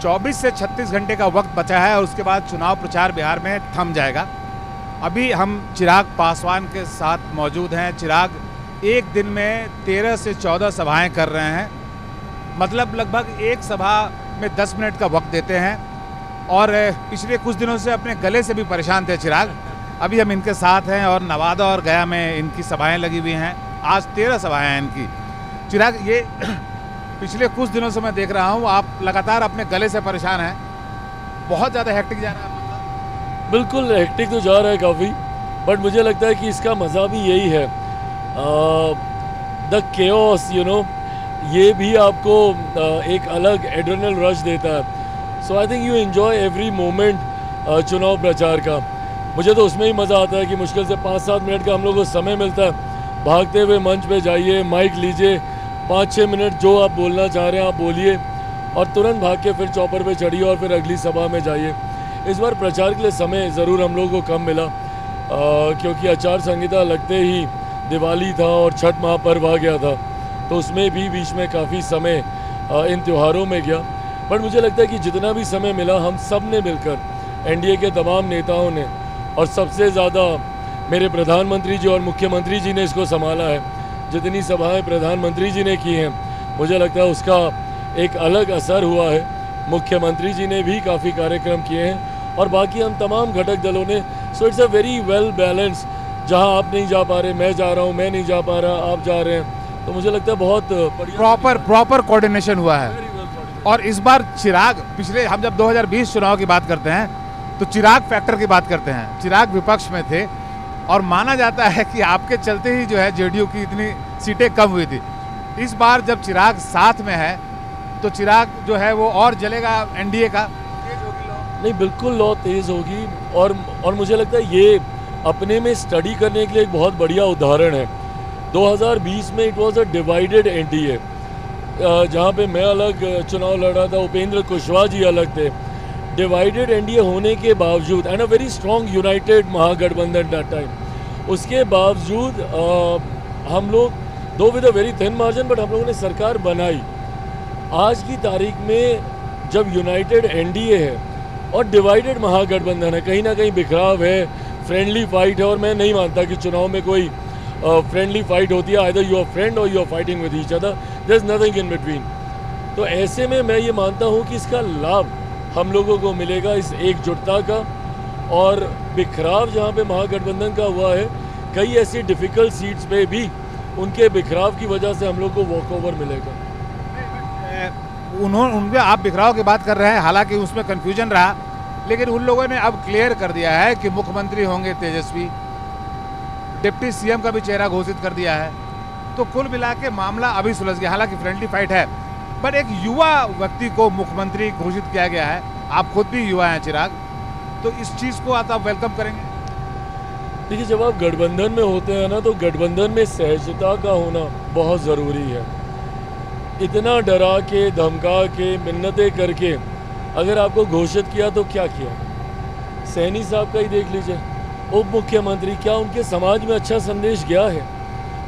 24 से 36 घंटे का वक्त बचा है और उसके बाद चुनाव प्रचार बिहार में थम जाएगा। अभी हम चिराग पासवान के साथ मौजूद हैं। चिराग एक दिन में 13 से 14 सभाएं कर रहे हैं, मतलब लगभग एक सभा में 10 मिनट का वक्त देते हैं और पिछले कुछ दिनों से अपने गले से भी परेशान थे चिराग। अभी हम इनके साथ हैं और नवादा और गया में इनकी सभाएं लगी हुई हैं। आज 13 सभाएं हैं इनकी। चिराग, ये पिछले कुछ दिनों से मैं देख रहा हूँ आप लगातार अपने गले से परेशान हैं, बहुत ज़्यादा हेक्टिक जा रहा है। बिल्कुल हेक्टिक तो जा रहा है काफ़ी, बट मुझे लगता है कि इसका मज़ा भी यही है, द केओस, ये भी आपको एक अलग एड्रेनल रश देता है। So I think you enjoy every moment चुनाव प्रचार का। मुझे तो उसमें ही मज़ा आता है कि मुश्किल से 5-7 मिनट का हम लोग को समय मिलता है, भागते हुए मंच पे जाइए, माइक लीजिए, 5-6 मिनट जो आप बोलना चाह रहे हैं आप बोलिए और तुरंत भाग के फिर चौपर पे चढ़िए और फिर अगली सभा में जाइए। इस बार प्रचार के लिए समय ज़रूर हम लोगों को कम मिला, क्योंकि आचार संहिता लगते ही दिवाली था और छठ महापर्व आ गया था, तो उसमें भी बीच में काफ़ी समय इन त्योहारों में गया। बट मुझे लगता है कि जितना भी समय मिला हम सब ने मिलकर, एनडीए के तमाम नेताओं ने और सबसे ज़्यादा मेरे प्रधानमंत्री जी और मुख्यमंत्री जी ने इसको संभाला है। जितनी सभाएं प्रधानमंत्री जी ने की हैं, मुझे लगता है उसका एक अलग असर हुआ है। मुख्यमंत्री जी ने भी काफ़ी कार्यक्रम किए हैं और बाकी हम तमाम घटक दलों ने। So it's a very well balance. जहां आप नहीं जा पा रहे मैं जा रहा हूं, मैं नहीं जा पा रहा आप जा रहे हैं, तो मुझे लगता है बहुत प्रॉपर कोऑर्डिनेशन हुआ है। और इस बार चिराग, पिछले हम जब 2020 चुनाव की बात करते हैं तो चिराग फैक्टर की बात करते हैं। चिराग विपक्ष में थे और माना जाता है कि आपके चलते ही जो है जेडीयू की इतनी सीटें कम हुई थी। इस बार जब चिराग साथ में है तो चिराग जो है वो और जलेगा, एनडीए का तेज होगी लौ। नहीं, बिल्कुल लौ तेज होगी। और मुझे लगता है ये अपने में स्टडी करने के लिए एक बहुत बढ़िया उदाहरण है। 2020 में it was a divided NDA, जहाँ पे मैं अलग चुनाव लड़ रहा था, उपेंद्र कुशवाहा जी अलग थे। डिवाइडेड एनडीए होने के बावजूद and a very strong United Mahagathbandhan that time, उसके बावजूद हम लोग दो with a very thin margin but हम लोगों ने सरकार बनाई। आज की तारीख में जब यूनाइटेड एनडीए है और डिवाइडेड महागठबंधन है, कहीं ना कहीं बिखराव है, फ्रेंडली फाइट है, और मैं नहीं मानता कि चुनाव में कोई फ्रेंडली फाइट होती है। आइदर यू आर फ्रेंड और you are fighting with each other, there is nothing in between. तो ऐसे में मैं ये मानता हूँ कि इसका लाभ हम लोगों को मिलेगा, इस एकजुटता का। और बिखराव जहाँ पे महागठबंधन का हुआ है, कई ऐसी डिफ़िकल्ट सीट्स पे भी उनके बिखराव की वजह से हम लोग को वॉक ओवर मिलेगा। उनमें आप बिखराव की बात कर रहे हैं, हालांकि उसमें कन्फ्यूजन रहा, लेकिन उन लोगों ने अब क्लियर कर दिया है कि मुख्यमंत्री होंगे तेजस्वी, डिप्टी सीएम का भी चेहरा घोषित कर दिया है। तो कुल मिला के मामला अभी सुलझ गया। हालांकि फ्रेंडली फाइट है, बट एक युवा व्यक्ति को मुख्यमंत्री घोषित किया गया है। आप खुद भी युवा हैं चिराग, तो इस चीज़ को आप वेलकम करेंगे? देखिए, जब आप गठबंधन में होते हैं ना, तो गठबंधन में सहजता का होना बहुत ज़रूरी है। इतना डरा के, धमका के, मिन्नतें करके अगर आपको घोषित किया तो क्या किया? सैनी साहब का ही देख लीजिए, उप मुख्यमंत्री, क्या उनके समाज में अच्छा संदेश गया है?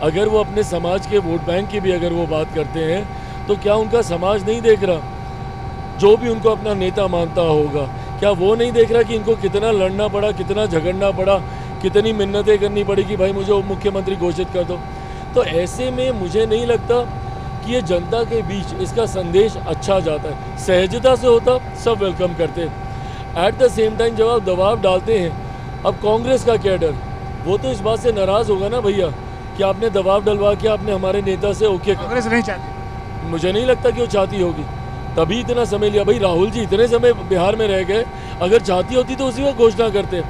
अगर वो अपने समाज के वोट बैंक की भी अगर वो बात करते हैं तो क्या उनका समाज नहीं देख रहा? जो भी उनको अपना नेता मानता होगा, क्या वो नहीं देख रहा कि इनको कितना लड़ना पड़ा, कितना झगड़ना पड़ा, कितनी मिन्नतें करनी पड़ी कि भाई मुझे उप मुख्यमंत्री घोषित कर दो? तो ऐसे में मुझे नहीं लगता कि ये जनता के बीच इसका संदेश अच्छा जाता है। सहजता से होता, सब वेलकम करते हैं। एट द सेम टाइम जब आप दबाव डालते हैं, अब कांग्रेस का क्या डर? वो तो इस बात से नाराज़ होगा ना भैया कि आपने दबाव डलवा के आपने हमारे नेता से ओके। कांग्रेस नहीं चाहती, मुझे नहीं लगता कि वो चाहती होगी, तभी इतना समय लिया। भाई राहुल जी इतने समय बिहार में रह गए, अगर चाहती होती तो उसी वक्त घोषणा करते।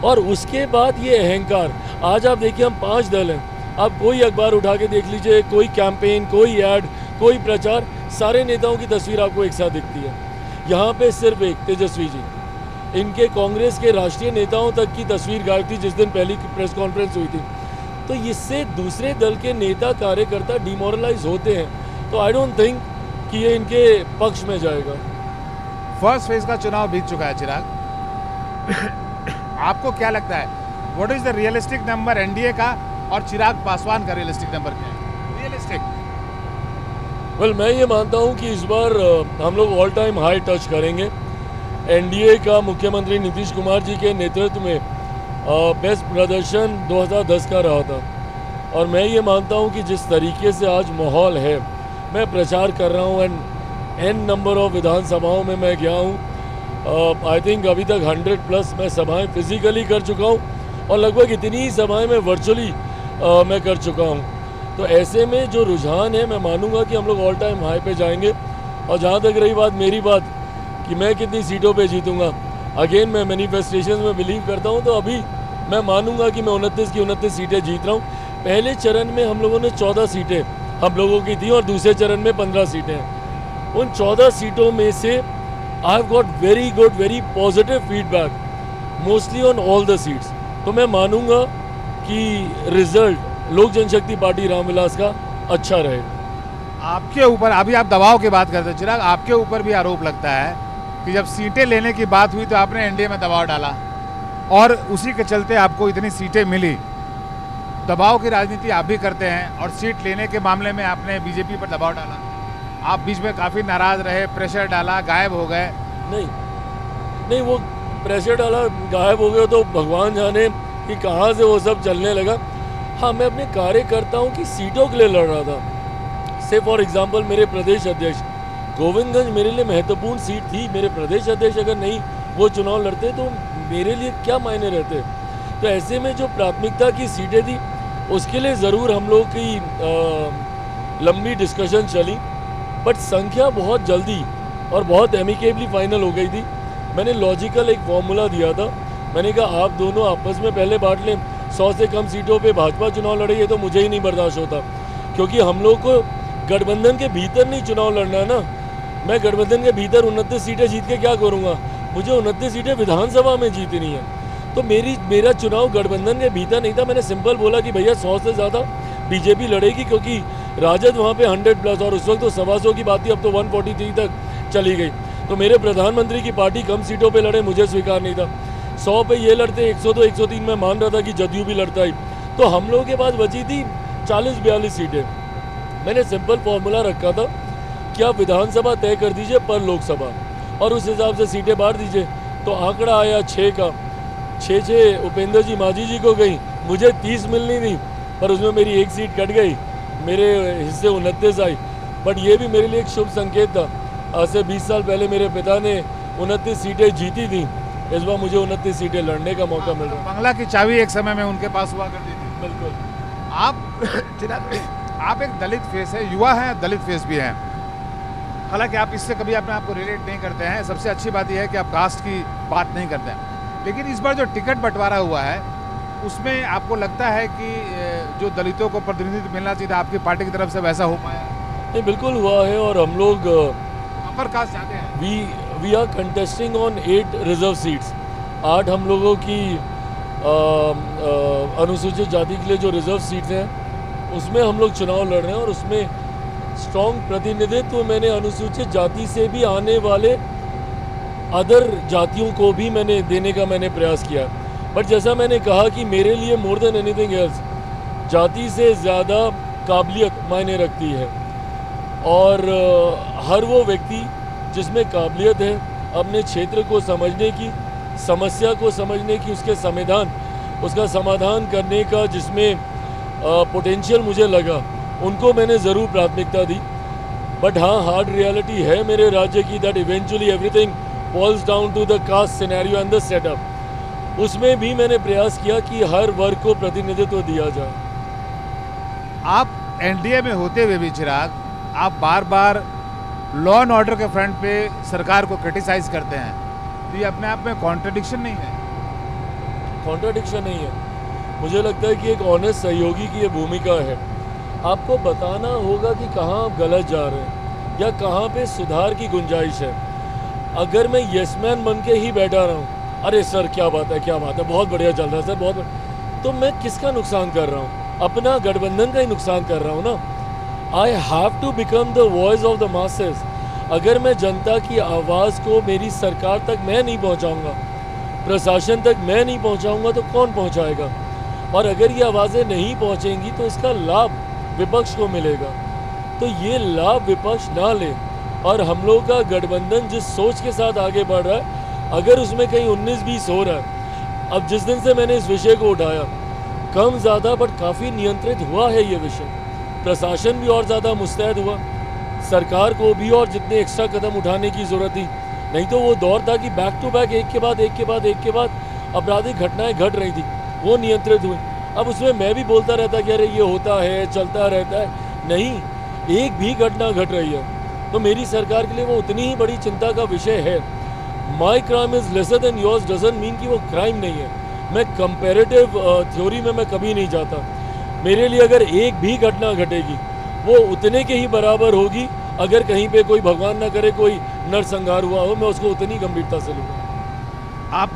और उसके बाद ये अहंकार, आज आप देखिए हम 5 दल हैं, आप कोई अखबार उठा के देख लीजिए, कोई कैंपेन, कोई ऐड, कोई प्रचार, सारे नेताओं की तस्वीर आपको एक साथ दिखती है। यहाँ पे सिर्फ एक तेजस्वी जी, इनके कांग्रेस के राष्ट्रीय नेताओं तक की तस्वीर गायब थी जिस दिन पहली प्रेस कॉन्फ्रेंस हुई थी। तो इससे दूसरे दल के नेता कार्यकर्ता डिमोरलाइज होते हैं। तो आई डोंट थिंक कि ये इनके पक्ष में जाएगा। फर्स्ट फेज का चुनाव बीत चुका है चिराग, आपको क्या लगता है what is the realistic number NDA का और चिराग पासवान का रियलिस्टिक नंबर क्या है? रियलिस्टिक वेल मैं ये मानता हूँ कि इस बार हम लोग ऑल टाइम हाई टच करेंगे। एनडीए का मुख्यमंत्री नीतीश कुमार जी के नेतृत्व में बेस्ट प्रदर्शन 2010 का रहा था, और मैं ये मानता हूँ कि जिस तरीके से आज माहौल है, मैं प्रचार कर रहा हूँ एंड एन नंबर ऑफ विधानसभाओं में मैं गया हूँ। आई थिंक अभी तक 100+ मैं सभाएं फिजिकली कर चुका हूँ और लगभग इतनी ही सभाएं मैं वर्चुअली मैं कर चुका हूँ। तो ऐसे में जो रुझान है, मैं मानूंगा कि हम लोग ऑल टाइम हाई पे जाएंगे। और जहाँ तक रही बात मेरी बात कि मैं कितनी सीटों पे जीतूंगा, अगेन मैं मैनिफेस्टेशन में बिलीव करता हूँ, तो अभी मैं मानूंगा कि मैं 29 की 29 सीटें जीत रहा हूँ। पहले चरण में हम लोगों ने 14 सीटें हम लोगों की थी और दूसरे चरण में 15 सीटें हैं। उन 14 सीटों में से I have got very good, very positive feedback mostly on all the seats. तो मैं मानूंगा कि रिजल्ट लोक जनशक्ति पार्टी रामविलास का अच्छा रहे। आपके ऊपर, अभी आप दबाव की बात करते हैं चिराग, आपके ऊपर भी आरोप लगता है कि जब सीटें लेने की बात हुई तो आपने एनडीए में दबाव डाला और उसी के चलते आपको इतनी सीटें मिली। दबाव की राजनीति आप भी करते हैं और सीट लेने के मामले में आपने बीजेपी पर दबाव डाला। आप बीच में काफ़ी नाराज रहे, प्रेशर डाला, गायब हो गए। नहीं, वो प्रेशर डाला गायब हो गया तो भगवान जाने कि कहाँ से वो सब चलने लगा। हाँ, मैं अपने कार्यकर्ताओं की सीटों के लिए लड़ रहा था। से फॉर एग्जांपल मेरे प्रदेश अध्यक्ष, गोविंदगंज मेरे लिए महत्वपूर्ण सीट थी। मेरे प्रदेश अध्यक्ष अगर नहीं वो चुनाव लड़ते तो मेरे लिए क्या मायने रहते। तो ऐसे में जो प्राथमिकता की सीटें थी उसके लिए ज़रूर हम लोग की लंबी डिस्कशन चली, बट संख्या बहुत जल्दी और बहुत एमिकेबली फाइनल हो गई थी। मैंने लॉजिकल एक फॉर्मूला दिया था, मैंने कहा आप दोनों आपस में पहले बांट लें। 100 से कम सीटों पे भाजपा चुनाव लड़े, ये तो मुझे ही नहीं बर्दाश्त होता, क्योंकि हम लोग को गठबंधन के भीतर नहीं चुनाव लड़ना है ना। मैं गठबंधन के भीतर 29 सीटें जीत के क्या करूँगा, मुझे 29 सीटें विधानसभा में जीतनी है। तो मेरा चुनाव गठबंधन के भीतर नहीं था। मैंने सिंपल बोला कि भैया 100 से ज़्यादा बीजेपी लड़ेगी, क्योंकि राजद वहाँ पे 100+, और उस वक्त तो 125 की बात थी, अब तो 143 तक चली गई। तो मेरे प्रधानमंत्री की पार्टी कम सीटों पे लड़े, मुझे स्वीकार नहीं था। 100 पे ये लड़ते, 100 तो 103 में मान रहा था कि जदयू भी लड़ता ही। तो हम लोगों के पास बची थी 40-42 सीटें। मैंने सिंपल फॉर्मूला रखा था कि आप विधानसभा तय कर दीजिए पर लोकसभा, और उस हिसाब से सीटें बांट दीजिए। तो आंकड़ा आया 6 का। 6 उपेंद्र जी माझी जी को गई, मुझे 30 मिलनी थी, पर उसमें मेरी एक सीट कट गई, मेरे हिस्से 29 आई। बट ये भी मेरे लिए एक शुभ संकेत था। आज से 20 साल पहले मेरे पिता ने 29 सीटें जीती थी, इस बार मुझे 29 सीटें लड़ने का मौका मिल रहा है। बंगला की चाबी एक समय में उनके पास हुआ करती थी। बिल्कुल। आप एक दलित फेस है, युवा हैं, दलित फेस भी हैं। हालांकि आप इससे कभी अपने आप को रिलेट नहीं करते हैं। सबसे अच्छी बात यह है कि आप कास्ट की बात नहीं करते हैं। लेकिन इस बार जो टिकट बंटवारा हुआ है उसमें आपको लगता है कि जो दलितों को प्रतिनिधित्व मिलना चाहिए था आपकी पार्टी की तरफ से, वैसा हो पाया? नहीं, बिल्कुल हुआ है। और हम लोग अपर कास्ट चाहते हैं। We are contesting on 8 reserve seats. 8 हम लोगों की अनुसूचित जाति के लिए जो रिजर्व सीट्स हैं उसमें हम लोग चुनाव लड़ रहे हैं, और उसमें स्ट्रॉन्ग प्रतिनिधित्व मैंने अनुसूचित जाति से भी आने वाले अदर जातियों को भी मैंने देने का प्रयास किया। बट जैसा मैंने कहा कि मेरे लिए मोर देन एनीथिंग एल्स जाति से ज़्यादा काबिलियत मायने रखती है। और हर वो व्यक्ति जिसमें काबिलियत है अपने क्षेत्र को समझने की, समस्या को समझने की, उसका समाधान करने का जिसमें पोटेंशियल मुझे लगा, उनको मैंने ज़रूर प्राथमिकता दी। बट हाँ, हार्ड रियलिटी है मेरे राज्य की that eventually everything boils down to the caste scenario and the setup. उसमें भी मैंने प्रयास किया कि हर वर्ग को प्रतिनिधित्व दिया जाए। आप एनडीए में होते हुए भी चिराग, आप बार बार लॉ एंड ऑर्डर के फ्रंट पे सरकार को क्रिटिसाइज करते हैं, तो ये अपने आप में कॉन्ट्रडिक्शन नहीं है? कॉन्ट्रडिक्शन नहीं है। मुझे लगता है कि एक ऑनेस्ट सहयोगी की ये भूमिका है। आपको बताना होगा कि कहाँ आप गलत जा रहे हैं या कहाँ पे सुधार की गुंजाइश है। अगर मैं येसमैन बन के ही बैठा रहा हूँ, अरे सर क्या बात है, बहुत बढ़िया चल रहा है सर, बहुत बढ़िया, तो मैं किसका नुकसान कर रहा हूँ? अपना गठबंधन का ही नुकसान कर रहा हूँ ना। I have to become the voice of the masses. अगर मैं जनता की आवाज़ को मेरी सरकार तक मैं नहीं पहुँचाऊँगा, प्रशासन तक मैं नहीं पहुँचाऊँगा, तो कौन पहुँचाएगा? और अगर ये आवाज़ें नहीं पहुँचेंगी तो इसका लाभ विपक्ष को मिलेगा। तो ये लाभ विपक्ष ना ले और हम लोग का गठबंधन जिस सोच के साथ आगे बढ़ रहा है, अगर उसमें कहीं 19-20 हो रहा है, अब जिस दिन से मैंने इस विषय को उठाया, कम ज़्यादा बट काफ़ी नियंत्रित हुआ है ये विषय। प्रशासन भी और ज़्यादा मुस्तैद हुआ, सरकार को भी और जितने एक्स्ट्रा कदम उठाने की ज़रूरत थी। नहीं तो वो दौर था कि बैक टू बैक एक के बाद एक के बाद एक के बाद आपराधिक घटनाएं घट रही थी, वो नियंत्रित हुई। अब उसमें मैं भी बोलता रहता कि अरे ये होता है, चलता रहता है, नहीं, एक भी घटना घट रही है तो मेरी सरकार के लिए वो उतनी ही बड़ी चिंता का विषय है। My crime is lesser than yours doesn't mean कि वो क्राइम नहीं है। मैं कंपैरेटिव थ्योरी में मैं कभी नहीं जाता। मेरे लिए अगर एक भी घटना घटेगी वो उतने के ही बराबर होगी। अगर कहीं पे कोई भगवान ना करे कोई नरसंहार हुआ हो, मैं उसको उतनी गंभीरता से लूँगा।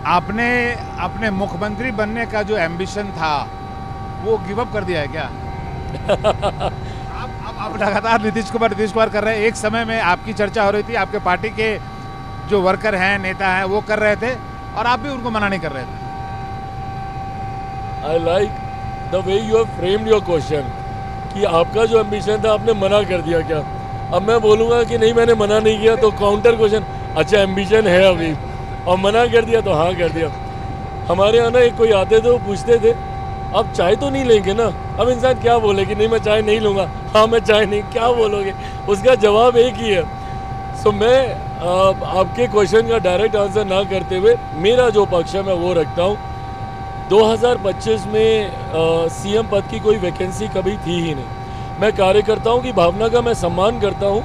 आपने अपने मुख्यमंत्री बनने का जो एम्बिशन था वो गिव अप कर दिया है क्या? आप लगातार नीतीश कुमार कर रहे हैं। एक समय में आपकी चर्चा हो रही थी, आपके पार्टी के जो वर्कर हैं, नेता हैं, वो कर रहे थे और आप भी उनको मना नहीं कर रहे थे। I like the way you have framed your question कि आपका जो एम्बिशन था आपने मना कर दिया क्या। अब मैं बोलूँगा कि नहीं मैंने मना नहीं किया तो काउंटर क्वेश्चन, अच्छा एम्बिशन है अभी और मना कर दिया तो हाँ कर दिया। हमारे यहाँ ना एक कोई आते थे, वो पूछते थे अब चाय तो नहीं लेंगे ना। अब इंसान क्या बोले कि नहीं मैं चाय नहीं लूँगा, हाँ मैं चाय नहीं, क्या बोलोगे? उसका जवाब एक ही है। सो मैं आपके क्वेश्चन का डायरेक्ट आंसर ना करते हुए मेरा जो पक्ष है मैं वो रखता हूँ। 2025 में सीएम पद की कोई वैकेंसी कभी थी ही नहीं। मैं कार्यकर्ताओं की भावना का मैं सम्मान करता हूँ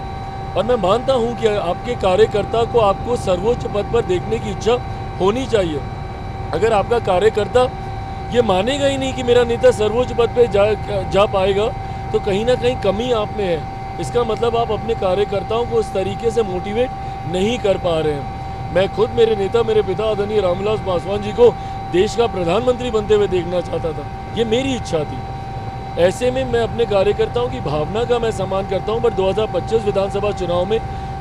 और मैं मानता हूँ कि आपके कार्यकर्ता को आपको सर्वोच्च पद पर देखने की इच्छा होनी चाहिए। अगर आपका कार्यकर्ता ये मानेगा ही नहीं कि मेरा नेता सर्वोच्च पद पर जा पाएगा तो कहीं ना कहीं कमी आप में है। इसका मतलब आप अपने कार्यकर्ताओं को उस तरीके से मोटिवेट नहीं कर पा रहे हैं। मैं खुद मेरे नेता, मेरे पिता आदरणीय रामविलास पासवान जी को देश का प्रधानमंत्री बनते हुए देखना चाहता था, ये मेरी इच्छा थी। ऐसे में मैं अपने कार्यकर्ताओं की भावना का मैं सम्मान करता हूं, पर 2025 विधानसभा चुनाव में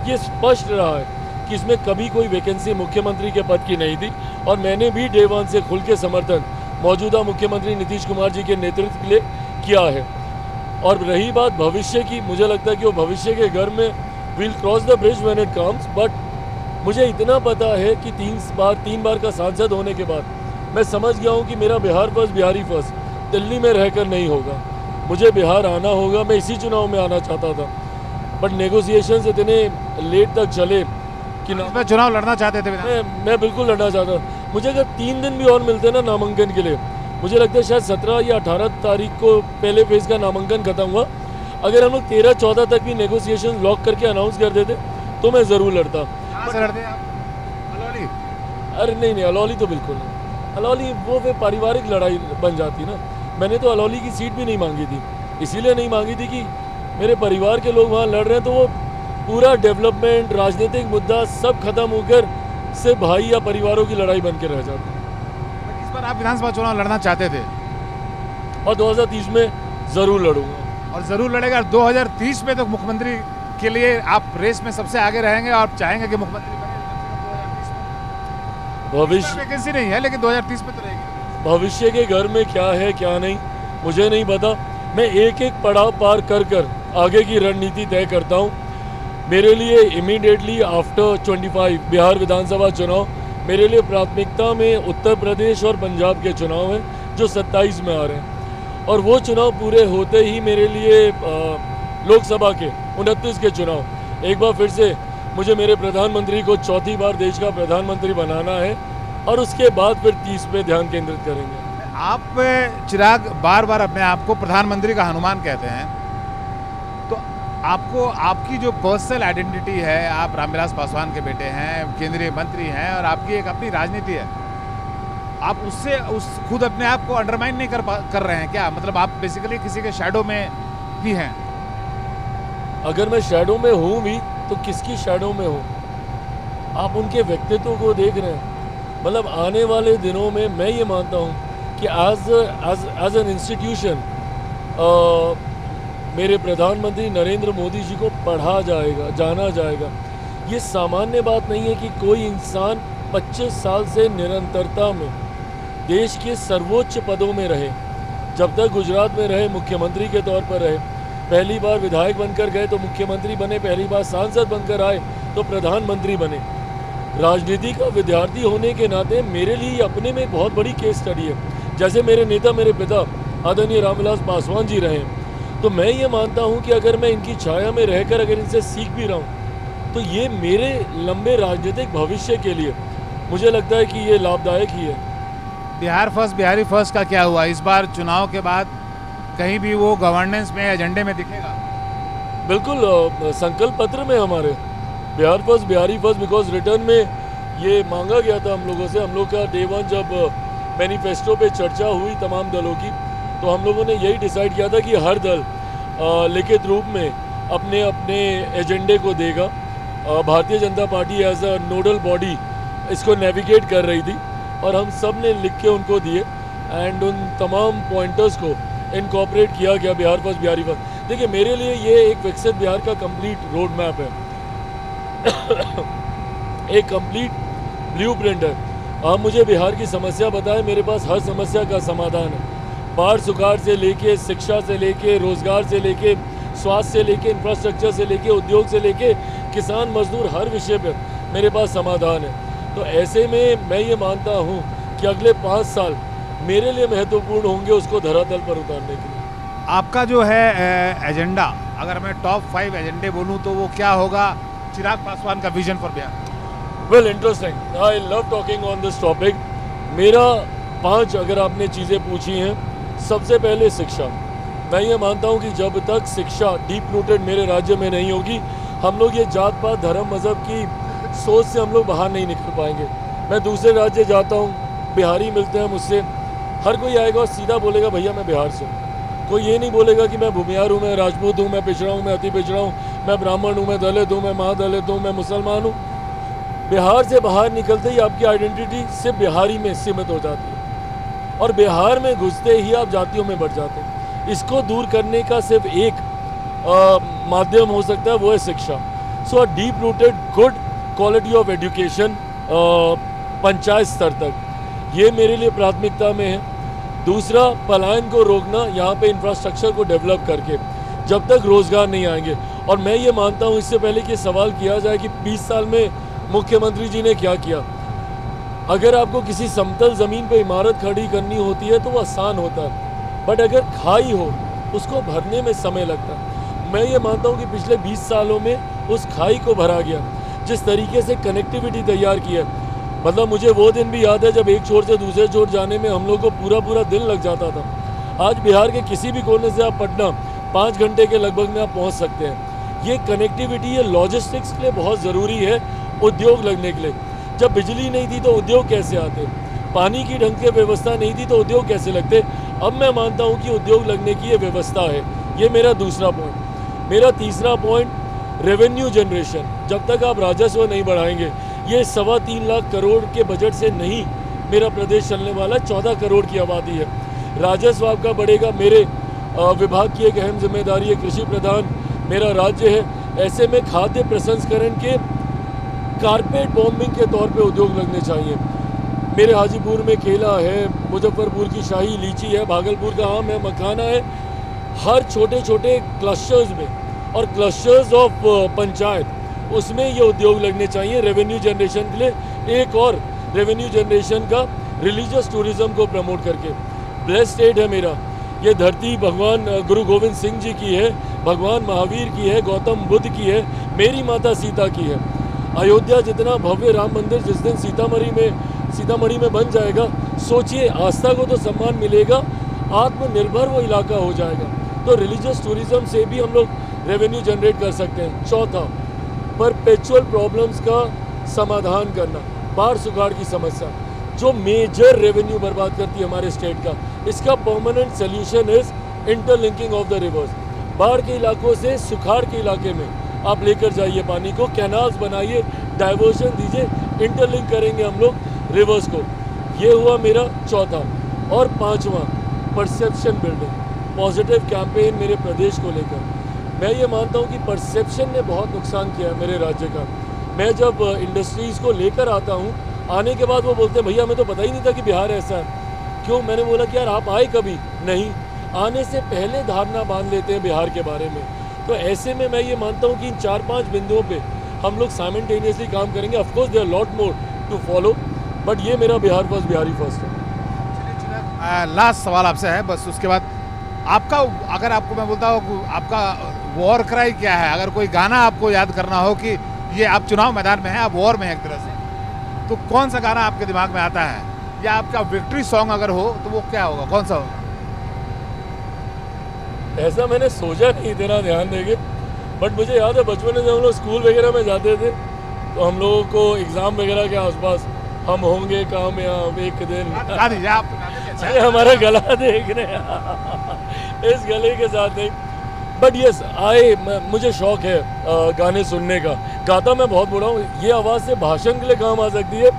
ये स्पष्ट रहा है कि इसमें कभी कोई वैकेंसी मुख्यमंत्री के पद की नहीं थी और मैंने भी डे वन से खुल के समर्थन मौजूदा मुख्यमंत्री नीतीश कुमार जी के नेतृत्व के लिए किया है। और रही बात भविष्य की, मुझे लगता है कि वो भविष्य के घर में will cross the bridge when it comes, but मुझे इतना पता है कि तीन बार का सांसद होने के बाद मैं समझ गया हूँ कि मेरा बिहार फर्स्ट, बिहारी फर्स्ट दिल्ली में रहकर नहीं होगा। मुझे बिहार आना होगा। मैं इसी चुनाव में आना चाहता था बट नेगोशिएशंस इतने लेट तक चले कि मैं चुनाव लड़ना चाहते थे। मैं बिल्कुल लड़ना चाहता। मुझे अगर 3 दिन भी और मिलते ना नामांकन के लिए, मुझे लगता है शायद 17 या 18 तारीख को पहले फेज का नामांकन खत्म हुआ। अगर हम लोग 13-14 तक भी नेगोशिएशन लॉक करके अनाउंस कर देते तो मैं ज़रूर लड़ता। कहाँ से लड़ते आप? अलौली? अरे नहीं, अलौली तो बिल्कुल नहीं। अलौली वो फिर पारिवारिक लड़ाई बन जाती ना। मैंने तो अलौली की सीट भी नहीं मांगी थी, इसीलिए नहीं मांगी थी कि मेरे परिवार के लोग वहाँ लड़ रहे हैं तो वो पूरा डेवलपमेंट, राजनीतिक मुद्दा सब खत्म होकर सिर्फ भाई या परिवारों की लड़ाई बन के रह जाती। इस बार आप विधानसभा चुनाव लड़ना चाहते थे और 2030 में ज़रूर लड़ूंगा। और ज़रूर लड़ेगा। 2030 में तो मुख्यमंत्री के लिए आप रेस में सबसे आगे रहेंगे और आप चाहेंगे कि मुख्यमंत्री बने। भविष्य वैकेंसी नहीं है लेकिन 2030 में तो रहेगी। भविष्य के घर में क्या है क्या नहीं मुझे नहीं पता। मैं एक एक पड़ाव पार कर आगे की रणनीति तय करता हूँ। मेरे लिए इमीडिएटली आफ्टर 25 बिहार विधानसभा चुनाव मेरे लिए प्राथमिकता में उत्तर प्रदेश और पंजाब के चुनाव हैं जो 27 में आ रहे हैं और वो चुनाव पूरे होते ही मेरे लिए लोकसभा के 29 के चुनाव। एक बार फिर से मुझे मेरे प्रधानमंत्री को चौथी बार देश का प्रधानमंत्री बनाना है और उसके बाद फिर 30 पे ध्यान केंद्रित करेंगे। आप चिराग बार बार अपने आप को प्रधानमंत्री का हनुमान कहते हैं, तो आपको आपकी जो पर्सनल आइडेंटिटी है, आप रामविलास पासवान के बेटे हैं, केंद्रीय मंत्री हैं और आपकी एक अपनी राजनीति है, आप उससे खुद अपने आप को अंडरमाइन नहीं कर रहे हैं क्या? मतलब आप बेसिकली किसी के शैडो में भी हैं। अगर मैं शैडो में हूँ भी तो किसकी शैडो में हूँ? आप उनके व्यक्तित्व को देख रहे हैं। मतलब आने वाले दिनों में मैं ये मानता हूँ कि एज एन इंस्टीट्यूशन मेरे प्रधानमंत्री नरेंद्र मोदी जी को पढ़ा जाएगा, जाना जाएगा। ये सामान्य बात नहीं है कि कोई इंसान 25 साल से निरंतरता में देश के सर्वोच्च पदों में रहे। जब तक गुजरात में रहे, मुख्यमंत्री के तौर पर रहे, पहली बार विधायक बनकर गए तो मुख्यमंत्री बने, पहली बार सांसद बनकर आए तो प्रधानमंत्री बने। राजनीति का विद्यार्थी होने के नाते मेरे लिए अपने में एक बहुत बड़ी केस स्टडी है। जैसे मेरे नेता मेरे पिता आदरणीय रामविलास पासवान जी रहे हैं, तो मैं ये मानता हूँ कि अगर मैं इनकी छाया में रहकर अगर इनसे सीख भी रहा हूँ तो ये मेरे लंबे राजनीतिक भविष्य के लिए मुझे लगता है कि ये लाभदायक ही है। बिहार फर्स्ट बिहारी फर्स्ट का क्या हुआ? इस बार चुनाव के बाद कहीं भी वो गवर्नेंस में एजेंडे में दिखेगा? बिल्कुल, संकल्प पत्र में हमारे Bihar first Bihari first, because return में ये मांगा गया था हम लोगों से। हम लोग का डे वन जब मैनिफेस्टो पे चर्चा हुई तमाम दलों की, तो हम लोगों ने यही डिसाइड किया था कि हर दल लिखित रूप में अपने अपने एजेंडे को देगा। Bharatiya Janata Party as a nodal body इसको नेविगेट कर रही थी और हम सब ने लिख के उनको दिए एंड उन तमाम पॉइंटर्स को इनकॉर्पोरेट किया गया बिहार फर्स्ट बिहारी फर्स्ट। देखिए, मेरे लिए ये एक विकसित बिहार का कंप्लीट रोड मैप है, एक कंप्लीट ब्लूप्रिंट है। आप मुझे बिहार की समस्या बताएं, मेरे पास हर समस्या का समाधान है। बाढ़ सुखाड़ से लेके, शिक्षा से लेके, रोजगार से लेके, स्वास्थ्य से लेके, इंफ्रास्ट्रक्चर से लेके, उद्योग से लेके, किसान मजदूर, हर विषय पर मेरे पास समाधान है। तो ऐसे में मैं ये मानता हूँ कि अगले 5 साल मेरे लिए महत्वपूर्ण होंगे उसको धरातल पर उतारने के लिए। आपका जो है एजेंडा, अगर मैं टॉप 5 एजेंडे बोलूँ तो वो क्या होगा? चिराग पासवान का vision for Bihar. Well, interesting, I love talking on this topic. मेरा 5 अगर आपने चीज़ें पूछी हैं, सबसे पहले शिक्षा। मैं ये मानता हूँ कि जब तक शिक्षा डीप रूटेड मेरे राज्य में नहीं होगी, हम लोग ये जात पात धर्म मज़हब की सोच से हम लोग बाहर नहीं निकल पाएंगे। मैं दूसरे राज्य जाता हूँ, बिहारी मिलते हैं मुझसे, हर कोई आएगा और सीधा बोलेगा भैया मैं बिहार से हूँ। कोई ये नहीं बोलेगा कि मैं भूमियार हूँ, मैं राजपूत हूँ, मैं पिछड़ा हूँ, मैं अति पिछड़ा हूँ, मैं ब्राह्मण हूँ, मैं दलित हूँ, मैं महादलित हूँ, मैं मुसलमान हूँ। बिहार से बाहर निकलते ही आपकी आइडेंटिटी सिर्फ बिहारी में सीमित हो जाती है और बिहार में घुसते ही आप जातियों में बढ़ जाते हैं। इसको दूर करने का सिर्फ एक माध्यम हो सकता है, वो है शिक्षा। So a deep rooted good quality of education panchayat स्तर तक, ये मेरे लिए प्राथमिकता में है। दूसरा, पलायन को रोकना, यहाँ पे इंफ्रास्ट्रक्चर को डेवलप करके, जब तक रोजगार नहीं आएंगे। और मैं ये मानता हूँ, इससे पहले कि सवाल किया जाए कि 20 साल में मुख्यमंत्री जी ने क्या किया, अगर आपको किसी समतल ज़मीन पे इमारत खड़ी करनी होती है तो वो आसान होता है, बट अगर खाई हो उसको भरने में समय लगता है। मैं ये मानता हूँ कि पिछले 20 सालों में उस खाई को भरा गया। जिस तरीके से कनेक्टिविटी तैयार की है, मतलब मुझे वो दिन भी याद है जब एक छोर से दूसरे छोर जाने में हम लोग को पूरा दिन लग जाता था। आज बिहार के किसी भी कोने से आप पटना 5 घंटे के लगभग में आप पहुंच सकते हैं। ये कनेक्टिविटी, ये लॉजिस्टिक्स के लिए बहुत ज़रूरी है, उद्योग लगने के लिए। जब बिजली नहीं थी तो उद्योग कैसे आते, पानी की ढंग से व्यवस्था नहीं थी तो उद्योग कैसे लगते। अब मैं मानता हूँ कि उद्योग लगने की ये व्यवस्था है। ये मेरा दूसरा पॉइंट। मेरा तीसरा पॉइंट, रेवेन्यू जनरेशन। जब तक आप राजस्व नहीं बढ़ाएंगे, ये 3.25 लाख करोड़ के बजट से नहीं मेरा प्रदेश चलने वाला। 14 करोड़ की आबादी है, राजस्व आपका बढ़ेगा। मेरे विभाग की एक अहम जिम्मेदारी है, कृषि प्रधान मेरा राज्य है। ऐसे में खाद्य प्रसंस्करण के कारपेट बॉम्बिंग के तौर पे उद्योग लगने चाहिए। मेरे हाजीपुर में केला है, मुजफ्फरपुर की शाही लीची है, भागलपुर का आम है, मखाना है। हर छोटे छोटे क्लस्टर्स में और क्लस्टर्स ऑफ पंचायत, उसमें ये उद्योग लगने चाहिए रेवेन्यू जनरेशन के लिए। एक और रेवेन्यू जनरेशन का, रिलीजियस टूरिज्म को प्रमोट करके। ब्लेस्ड स्टेट है मेरा, ये धरती भगवान गुरु गोविंद सिंह जी की है, भगवान महावीर की है, गौतम बुद्ध की है, मेरी माता सीता की है। अयोध्या जितना भव्य राम मंदिर जिस दिन सीतामढ़ी में बन जाएगा, सोचिए आस्था को तो सम्मान मिलेगा, आत्मनिर्भर वो इलाका हो जाएगा। तो रिलीजियस टूरिज्म से भी हम लोग रेवेन्यू जनरेट कर सकते हैं। चौथा, परपेचुअल प्रॉब्लम्स का समाधान करना। बाढ़ सुखाड़ की समस्या जो मेजर रेवेन्यू बर्बाद करती है हमारे स्टेट का, इसका permanent solution is interlinking of the reverse. बाढ़ के इलाकों से सुखाड़ के इलाके में आप लेकर जाइए पानी को, कैनाल्स बनाइए, डाइवर्शन दीजिए, इंटरलिंक करेंगे हम लोग रिवर्स को। ये हुआ मेरा चौथा। और पांचवा, परसेप्शन बिल्डिंग, पॉजिटिव कैंपेन मेरे प्रदेश को लेकर। मैं ये मानता हूँ कि परसेप्शन ने बहुत नुकसान किया है मेरे राज्य का। मैं जब इंडस्ट्रीज़ को लेकर आता हूँ, आने के बाद वो बोलते हैं भैया हमें तो पता ही नहीं था कि बिहार ऐसा है। क्यों? मैंने बोला कि यार आप आए कभी नहीं, आने से पहले धारणा बांध लेते हैं बिहार के बारे में। तो ऐसे में मैं ये मानता हूँ कि इन 4-5 बिंदुओं पे हम लोग साइमल्टेनियसली काम करेंगे। Of course there lot more to follow, but ये मेरा बिहार फर्स्ट, बिहारी फर्स्ट है। लास्ट सवाल आपसे है बस, उसके बाद आपका, अगर आपको मैं बोलता हूँ आपका वॉर क्राई क्या है, अगर कोई गाना आपको याद करना हो कि ये आप चुनाव मैदान में हैं, आप वॉर में हैं एक तरह से, तो कौन सा गाना आपके दिमाग में आता है, या आपका विक्ट्री सॉन्ग अगर हो तो वो क्या होगा, कौन सा होगा? ऐसा मैंने सोचा नहीं इतना ध्यान देंगे, बट मुझे याद है बचपन में जब हम लोग स्कूल वगैरह में जाते थे तो हम लोगों को एग्ज़ाम वगैरह के आसपास हम होंगे कामयाब एक दिन, गा दीजिए आप। अरे हमारा गला देख रहे हैं इस गले के साथ नहीं, बट यस मुझे शौक है गाने सुनने का। गाता मैं बहुत बुरा हूँ, ये आवाज़ से भाषण के लिए काम आ सकती है,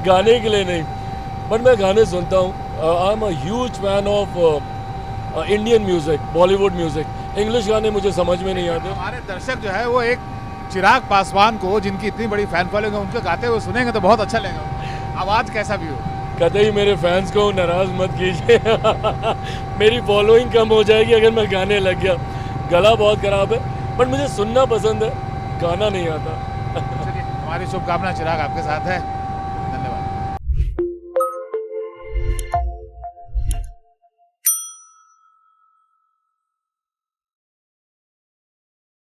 गाने के लिए नहीं, बट मैं गाने सुनता हूँ। I am a huge fan of Indian music, Bollywood music. English गाने मुझे समझ में नहीं आते। हमारे दर्शक जो है वो एक चिराग पासवान को, जिनकी इतनी बड़ी फैन फॉलोइंग है, उनके गाते हुए सुनेंगे तो बहुत अच्छा लगेगा, आवाज़ कैसा भी हो। कतई मेरे फैंस को नाराज़ मत कीजिए मेरी फॉलोइंग कम हो जाएगी अगर मैं गाने लग गया। गला बहुत ख़राब है, बट मुझे सुनना पसंद है, गाना नहीं आता चलिए, हमारी शुभकामना चिराग आपके साथ है।